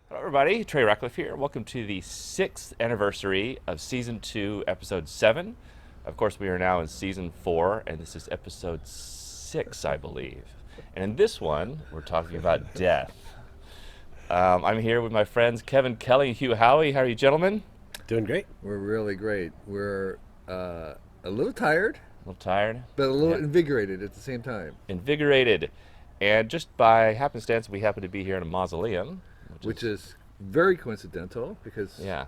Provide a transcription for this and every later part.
Hello, everybody. Trey Ratcliff here. Welcome to the 6th anniversary of Season 2, Episode 7. Of course, we are now in Season 4, and this is Episode 6, I believe. And in this one, we're talking about death. I'm here with my friends Kevin Kelly and Hugh Howey. How are you, gentlemen? Doing great. We're really great. We're a little tired, A little tired? but a little Yeah. invigorated at the same time, Invigorated. And just by happenstance, we happen to be here in a mausoleum. which is very coincidental because Yeah,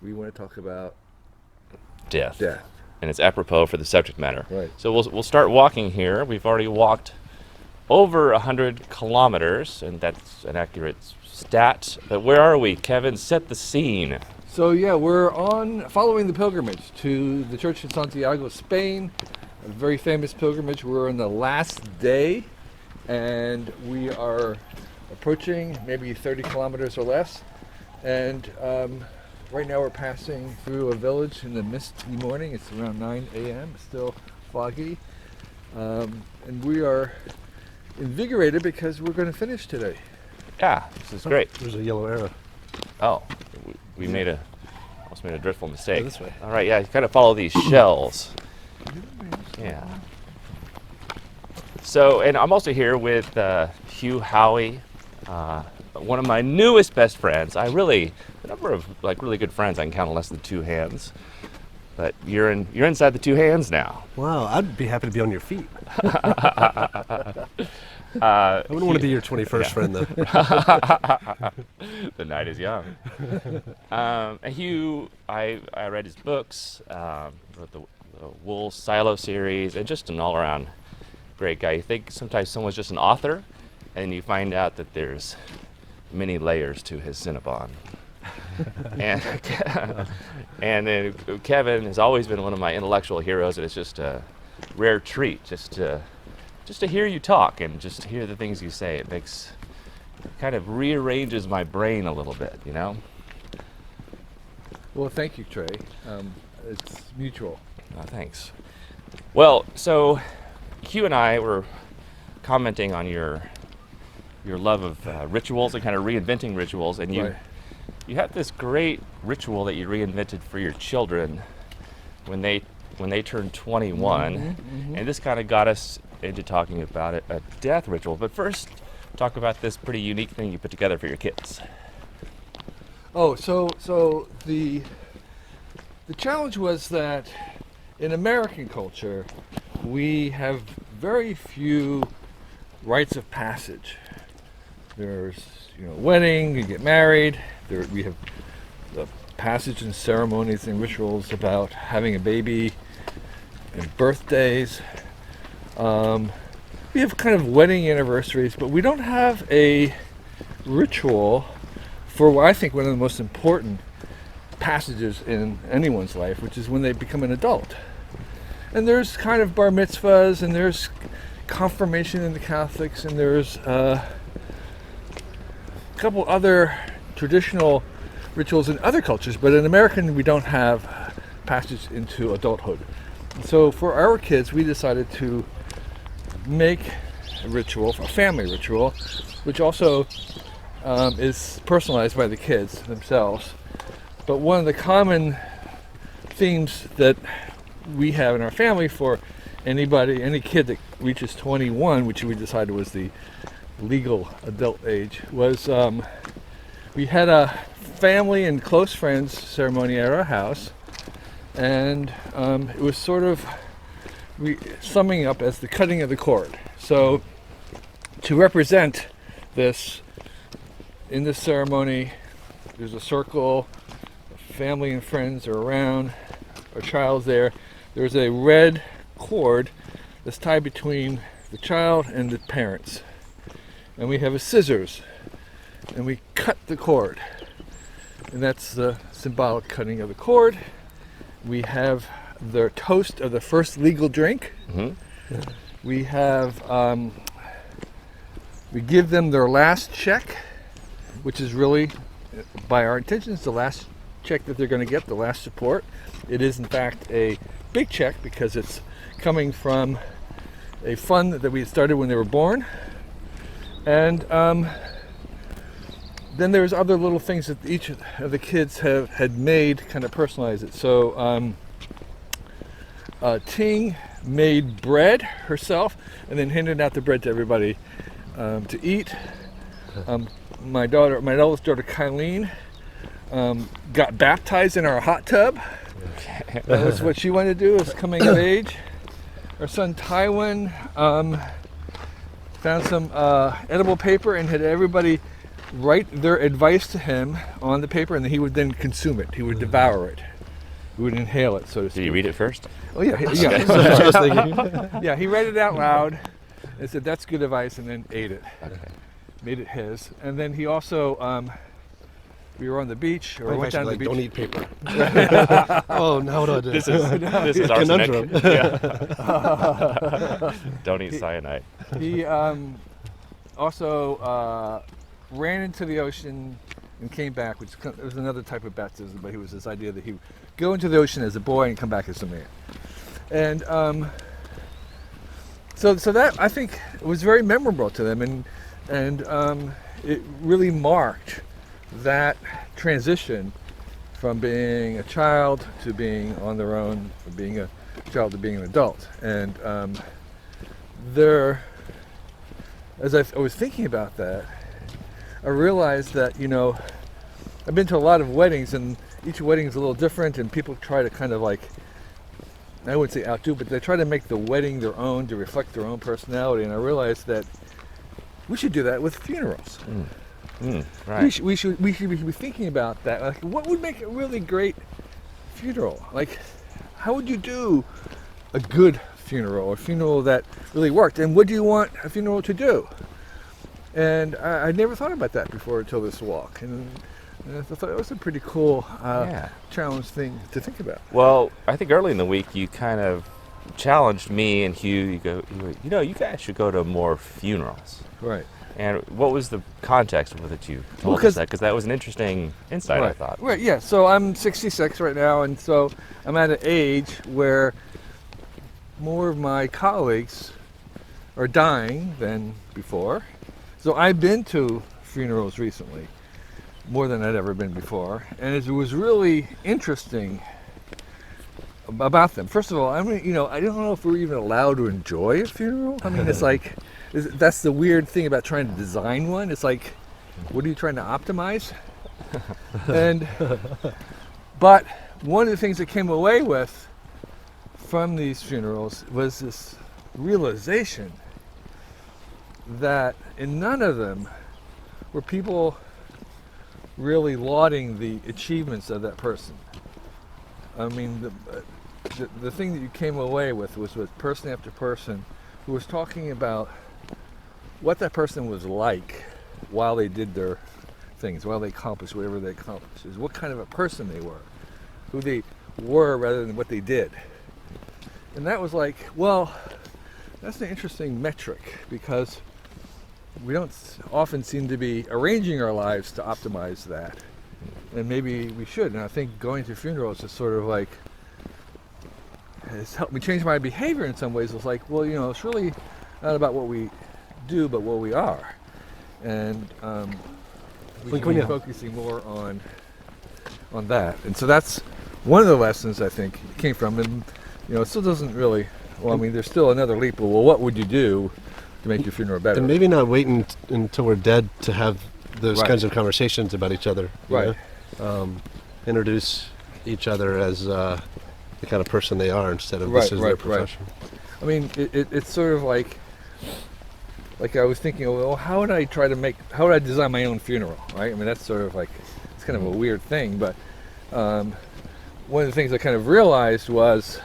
we want to talk about death. death. And it's apropos for the subject matter. Right. So we'll start walking here. We've already walked over 100 kilometers, and that's an accurate stat. But where are we? Kevin, set the scene. So yeah, we're following the pilgrimage to the Church in Santiago, Spain, a very famous pilgrimage. We're on the last day, and we are approaching maybe 30 kilometers or less. And right now we're passing through a village in the misty morning. It's around 9 a.m., still foggy. And we are invigorated because we're going to finish today. Yeah, this is great. There's a yellow arrow. Oh, we almost made a dreadful mistake. Oh, this way. All right, yeah, you kind of follow these shells. Yeah. So, and I'm also here with Hugh Howey, one of my newest best friends. The number of really good friends I can count on less than two hands. But you're inside the two hands now. Wow, I'd be happy to be on your feet. I wouldn't want to be your 21st friend, though. The night is young. And Hugh, I read his books, wrote the Wool Silo series, and just an all-around great guy. You think sometimes someone's just an author, and then you find out that there's many layers to his Cinnabon. and then Kevin has always been one of my intellectual heroes, and it's just a rare treat just to hear you talk and just to hear the things you say. It kind of rearranges my brain a little bit, you know? Well, thank you, Trey. It's mutual. Oh, thanks. Well, so Hugh and I were commenting on your love of rituals and kind of reinventing rituals, and Right. you have this great ritual that you reinvented for your children when they turned 21, and this kind of got us into talking about a death ritual. But first, talk about this pretty unique thing you put together for your kids. Oh, so the challenge was that in American culture, we have very few rites of passage. There's, wedding, you get married. We have passage and ceremonies and rituals about having a baby and birthdays. We have kind of wedding anniversaries, but we don't have a ritual for what I think one of the most important passages in anyone's life, which is when they become an adult. And there's kind of bar mitzvahs, and there's confirmation in the Catholics, and there's a couple other traditional rituals in other cultures, but in American we don't have passage into adulthood. So for our kids, we decided to make a ritual, a family ritual, which also is personalized by the kids themselves. But one of the common themes that we have in our family for any kid that reaches 21, which we decided was the legal adult age, was we had a family and close friends ceremony at our house, and it was sort of summing up as the cutting of the cord. So to represent this, in this ceremony, there's a circle, family and friends are around, our child's there. There's a red cord that's tied between the child and the parents. And we have a scissors, and we cut the cord. And that's the symbolic cutting of the cord. We have the toast of the first legal drink. Mm-hmm. We have, we give them their last check, which is really, by our intentions, the last check that they're going to get, the last support. It is in fact a big check because it's coming from a fund that we started when they were born. And then there's other little things that each of the kids had made, kind of personalize it. So Ting made bread herself and then handed out the bread to everybody to eat. My oldest daughter Kylene got baptized in our hot tub. That was what she wanted to do, was coming of age. Our son Tywin found some edible paper and had everybody write their advice to him on the paper, and he would then consume it. He would devour it. He would inhale it, so to speak. Did you read it first? Oh yeah, yeah. Yeah, he read it out loud and said, "That's good advice," and then ate it. Okay. Made it his. And then he also, we were on the beach, or went down to the beach. Don't eat paper. Oh, now what do I do? This is arsenic. Yeah. Don't eat cyanide. He also ran into the ocean and came back, which was another type of baptism, but he was this idea that he would go into the ocean as a boy and come back as a man. And so that, I think, was very memorable to them, and it really marked that transition from being a child to being on their own, from being a child to being an adult. And as I was thinking about that, I realized that, I've been to a lot of weddings, and each wedding is a little different, and people try to kind of like, I wouldn't say outdo, but they try to make the wedding their own, to reflect their own personality. And I realized that we should do that with funerals. Right. We should be thinking about that. Like, what would make a really great funeral? Like, how would you do a good funeral, a funeral that really worked? And what do you want a funeral to do? And I never thought about that before until this walk. And I thought it was a pretty cool challenge thing to think about. Well, I think early in the week you kind of challenged me and Hugh. You guys should go to more funerals. Right. And what was the context with it you told us that? Because that was an interesting insight, right. I thought. Right, yeah. So I'm 66 right now, and so I'm at an age where more of my colleagues are dying than before. So I've been to funerals recently, more than I'd ever been before, and it was really interesting about them. First of all, I don't know if we're even allowed to enjoy a funeral. I mean, it's like, that's the weird thing about trying to design one. It's like, what are you trying to optimize? But one of the things that came away with from these funerals was this realization that in none of them were people really lauding the achievements of that person. I mean, the thing that you came away with was with person after person who was talking about what that person was like while they did their things, while they accomplished whatever they accomplished, is what kind of a person they were, who they were rather than what they did. And that was like, well, that's an interesting metric, because we don't often seem to be arranging our lives to optimize that. And maybe we should. And I think going to funerals is sort of like, has helped me change my behavior in some ways. It's like, well, it's really not about what we do, but what we are. And we should be focusing more on that. And so that's one of the lessons I think came from. And it still doesn't really, there's still another leap. Well, what would you do to make your funeral better? And maybe not waiting until we're dead to have those kinds of conversations about each other. Right. Introduce each other as the kind of person they are instead of this is their profession. I mean, it's sort of like I was thinking, well, how would I design my own funeral, right? I mean, that's sort of like, it's kind of a weird thing, but one of the things I kind of realized was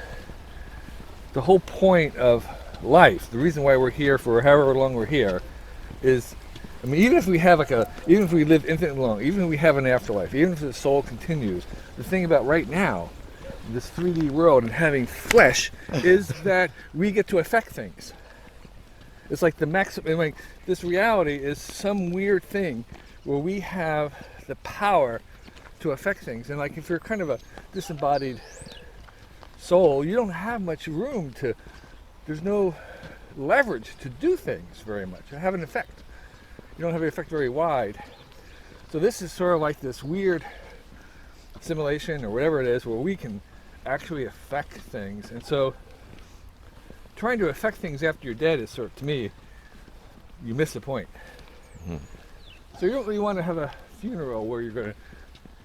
the whole point of life, the reason why we're here for however long we're here, is, I mean, even if we live infinitely long, even if we have an afterlife, even if the soul continues, the thing about right now, this 3D world and having flesh, is that we get to affect things. It's like the maximum, like this reality is some weird thing where we have the power to affect things. And like if you're kind of a disembodied soul, you don't have much room there's no leverage to do things very much, to have an effect. You don't have an effect very wide. So this is sort of like this weird simulation or whatever it is where we can actually affect things. And so trying to affect things after you're dead is sort of, to me, you miss the point. So you don't really want to have a funeral where you're going to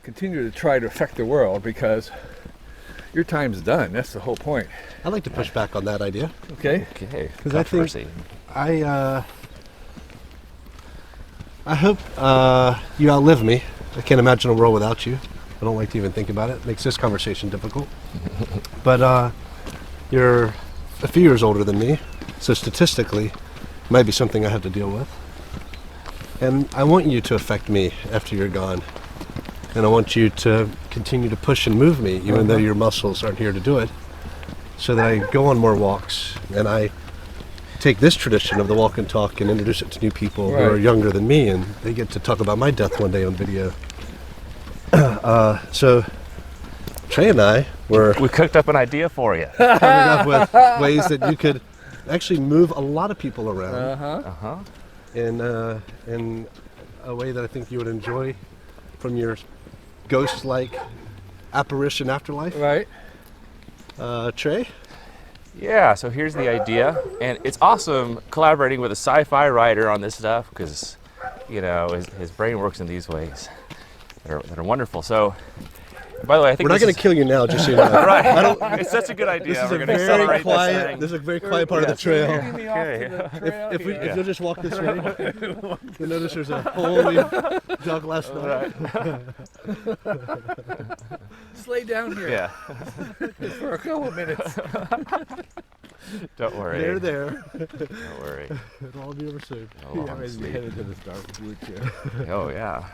continue to try to affect the world because your time's done. That's the whole point. I'd like to push back on that idea. Okay? Okay. Because I think Controversy. I hope you outlive me. I can't imagine a world without you. I don't like to even think about it. It makes this conversation difficult. But you're a few years older than me, so statistically, it might be something I have to deal with. And I want you to affect me after you're gone. And I want you to continue to push and move me, even though your muscles aren't here to do it, so that I go on more walks and I take this tradition of the walk and talk and introduce it to new people who are younger than me, and they get to talk about my death one day on video. So Trey and I were We cooked up an idea for you. coming up with ways that you could actually move a lot of people around in a way that I think you would enjoy from your ghost-like apparition afterlife. Right. Trey? Yeah, so here's the idea, and it's awesome collaborating with a sci-fi writer on this stuff because, you know, his brain works in these ways that are wonderful. So, by the way, I think We're not going to kill you now, just so you know. right. It's such a good idea. This is We're a going to very accelerate quiet. this This is a very quiet part of the trail. Okay. If you'll just walk this way, you'll notice there's a hole we dug last night. Just lay down here Yeah. just for a couple of minutes. Don't worry. They're there. Don't worry. It'll all be over soon. No long sleep. Headed to this dark wood here. Oh yeah.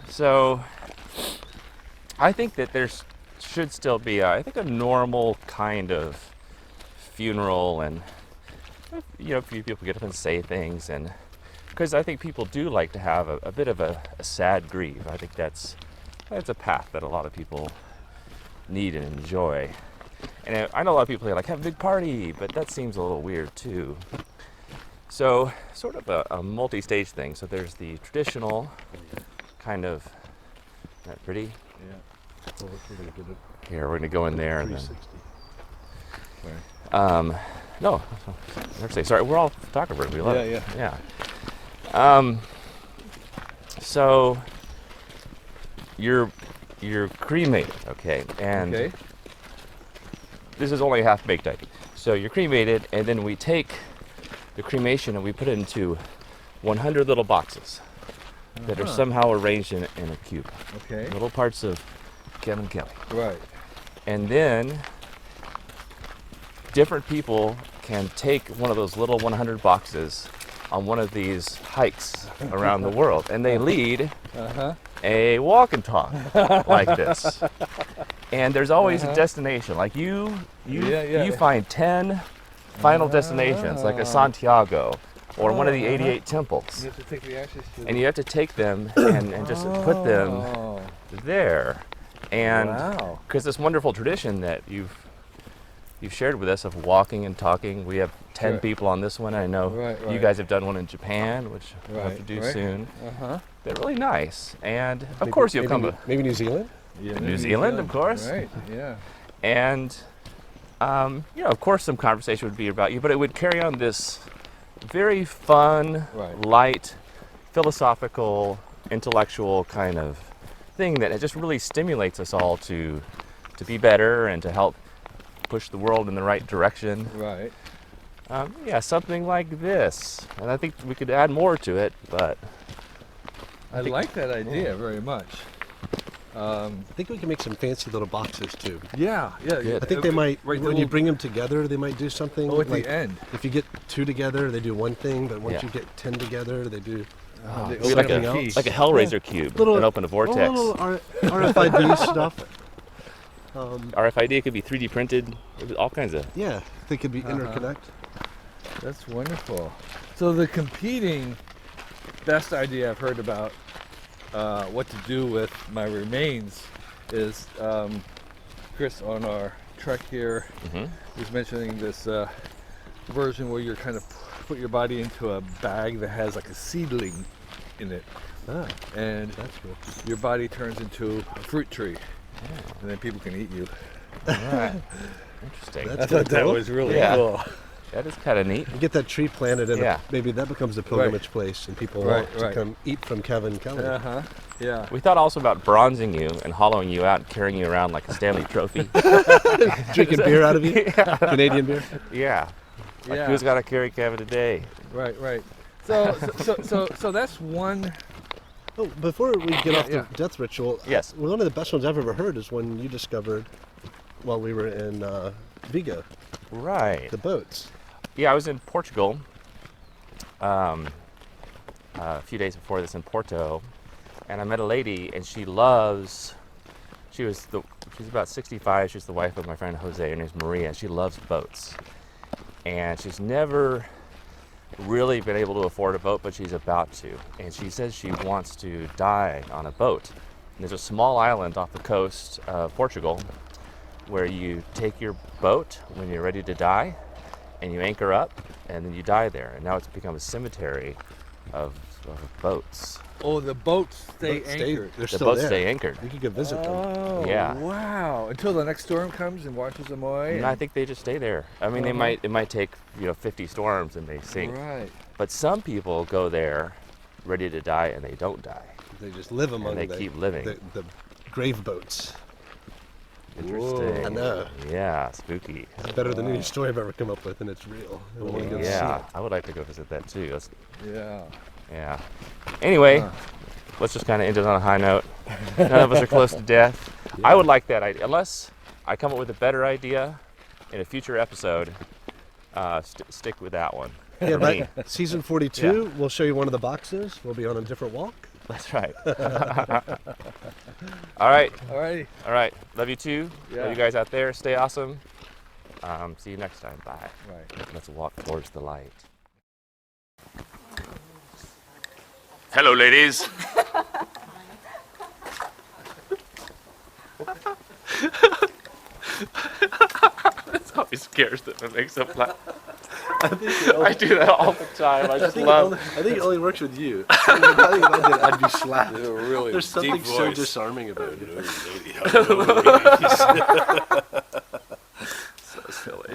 So I think that should still be a normal kind of funeral, and a few people get up and say things, and because I think people do like to have a bit of a sad grief. I think that's a path that a lot of people need and enjoy. And I know a lot of people are like, have a big party, but that seems a little weird too. So sort of a multi-stage thing. So there's the traditional kind of, isn't that pretty? Yeah. Here, we're gonna go in there and then, 360. no, never say, sorry, we're all photographers, we love it. Yeah. So you're cremated, okay? And Okay. this is only a half-baked idea. So you're cremated, and then we take the cremation and we put it into 100 little boxes that are somehow arranged in a cube. Okay. Little parts of Kevin Kelly. Right. And then different people can take one of those little 100 boxes on one of these hikes around the world, and they lead a walk and talk like this. And there's always a destination. Like you find 10 final destinations, like a Santiago or one of the 88 temples. You have to take the ashes to And you have to take them and just put them there. And wow. because this wonderful tradition that you've shared with us of walking and talking, we have 10 people on this one. I know you guys have done one in Japan, which we'll have to do soon. They're really nice. And of course you'll come to maybe New Zealand? Yeah, New Zealand, of course. Right, yeah. And, of course some conversation would be about you, but it would carry on this very fun, light, philosophical, intellectual kind of thing that it just really stimulates us all to be better and to help push the world in the right direction. Right. Something like this. And I think we could add more to it, but I like that idea very much. I think we can make some fancy little boxes too. Yeah. I think they might, when you bring them together, they might do something. Oh, at like, the end. if you get 2 together, they do one thing, but once you get 10 together, they do They Maybe open like a a key. like a Hellraiser cube Little- and open a vortex. little RFID stuff. RFID, it could be 3D printed, all kinds of. Yeah, they could be interconnect. That's wonderful. So the competing best idea I've heard about what to do with my remains is Chris on our trek here was mentioning this version where you're kind of put your body into a bag that has like a seedling in it. Ah, and that's cool. your body turns into a fruit tree, and then people can eat you. All right. Interesting. That's I thought that cool. was really Yeah. cool. That is kind of neat. You get that tree planted, and Yeah. maybe that becomes a pilgrimage place, and people want to Right. come eat from Kevin Kelly. Uh-huh. Yeah. We thought also about bronzing you and hollowing you out and carrying you around like a Stanley trophy. Drinking beer out of you, Canadian beer. Yeah. Like, Yeah. who's got to carry Kevin today? Right. So that's one. Oh, before we get off yeah. the death ritual, Yes. one of the best ones I've ever heard is when you discovered, while we were in Vigo, Right. the boats. Yeah, I was in Portugal a few days before this in Porto, and I met a lady, and she's about 65. She's the wife of my friend Jose. Her name's Maria. She loves boats, and she's never really been able to afford a boat, but she's about to. And she says she wants to die on a boat. And there's a small island off the coast of Portugal where you take your boat when you're ready to die, and you anchor up, and then you die there. And now it's become a cemetery of boats. Oh, the boats stay Boats anchored. They're The still boats there. stay anchored. You could go visit them. Oh, Yeah. Wow. Until the next storm comes and washes them away. And I think they just stay there. I mean, Uh-huh. it might take 50 storms and they sink. Right. But some people go there ready to die and they don't die. They just live among they keep living. the grave boats. Interesting. I know. Yeah, spooky. It's better than any story I've ever come up with, and it's real. I want to go see Yeah, it. I would like to go visit that too. Yeah. Yeah. Anyway, let's just kind of end it on a high note. None of us are close to death. I would like that idea, unless I come up with a better idea in a future episode. Stick with that one. Yeah, for me. but season 42, we'll show you one of the boxes. We'll be on a different walk. That's right. All right. Alrighty. All right. Love you too. Yeah. Love you guys out there. Stay awesome. See you next time. Bye. Right. Let's walk towards the light. Hello, ladies. That's always scares them. It makes them laugh. I do that all the time. I just love. I think it only works with you. I think if I did, I'd be slapped. Really There's something deep so voice. disarming about you. Hello, ladies.